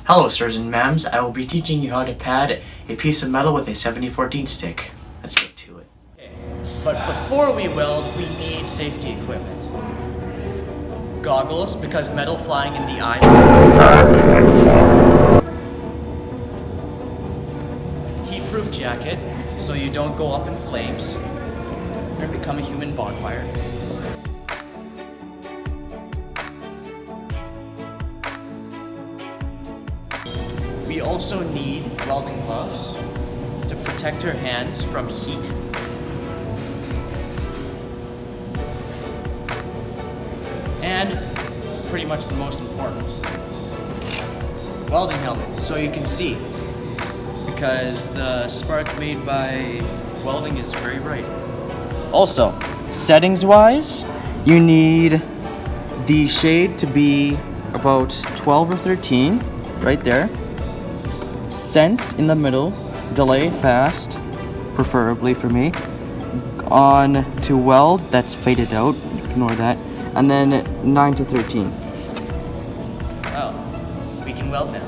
Hello sirs and ma'ams, I will be teaching you how to pad a piece of metal with a 7014 stick. Let's get to it. Okay. But before we weld, we need safety equipment. Goggles, because metal flying in the eyes. Heat-proof jacket, so you don't go up in flames or become a human bonfire. We also need welding gloves to protect our hands from heat. And pretty much the most important, welding helmet, so you can see, because the spark made by welding is very bright. Also, settings-wise, you need the shade to be about 12 or 13, right there. Sense in the middle, delay fast, preferably for me. On to weld, that's faded out, ignore that. And then 9 to 13. Oh, we can weld now.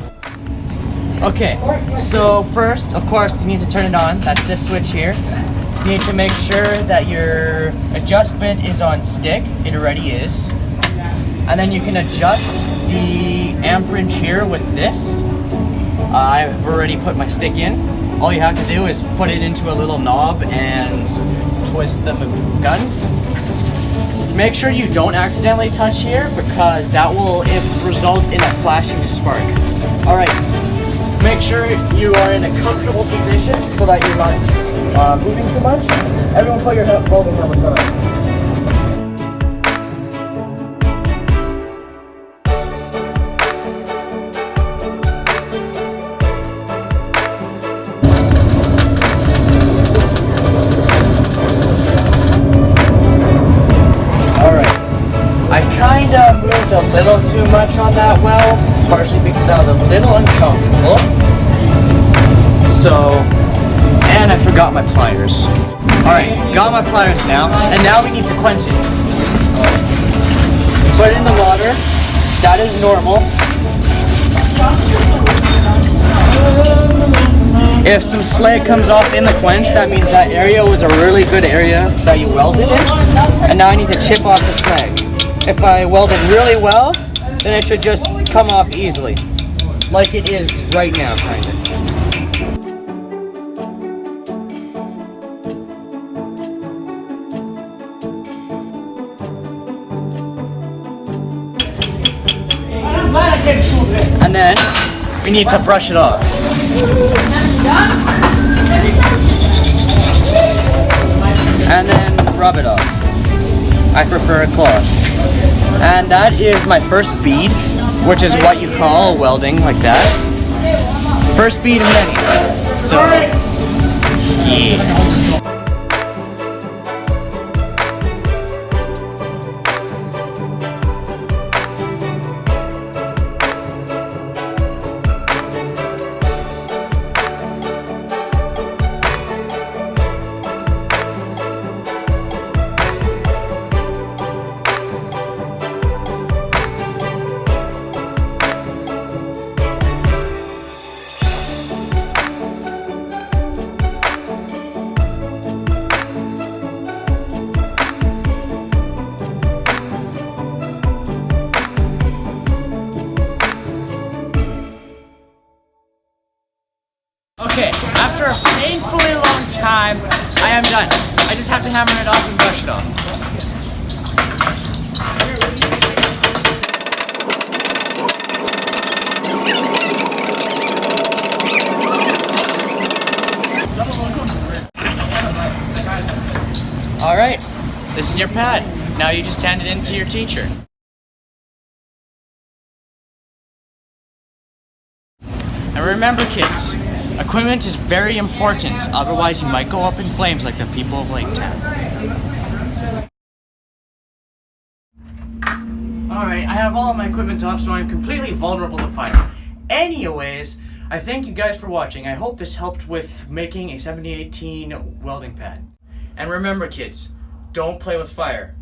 Okay, so first, of course, you need to turn it on. That's this switch here. You need to make sure that your adjustment is on stick. It already is. And then you can adjust the amperage here with this. I've already put my stick in. All you have to do is put it into a little knob and twist the gun. Make sure you don't accidentally touch here, because that will result in a flashing spark. Alright, make sure you are in a comfortable position so that you're not moving too much. Everyone put your welding helmets on. I kinda moved a little too much on that weld, partially because I was a little uncomfortable. So, and I forgot my pliers. Alright, got my pliers now, and now we need to quench it. Put it in the water, that is normal. If some slag comes off in the quench, that means that area was a really good area that you welded in, and now I need to chip off the slag. If I weld it really well, then it should just come off easily, like it is right now, kind of. And then we need to brush it off. And then rub it off. I prefer a cloth. And that is my first bead, which is what you call welding, like that. First bead of many. So, yeah. Okay, after a painfully long time, I am done. I just have to hammer it off and brush it off. Alright, this is your pad. Now you just hand it in to your teacher. And remember kids, equipment is very important, otherwise you might go up in flames like the people of Lake Town. Alright, I have all of my equipment off, so I'm completely vulnerable to fire. Anyways, I thank you guys for watching. I hope this helped with making a 7018 welding pad. And remember kids, don't play with fire.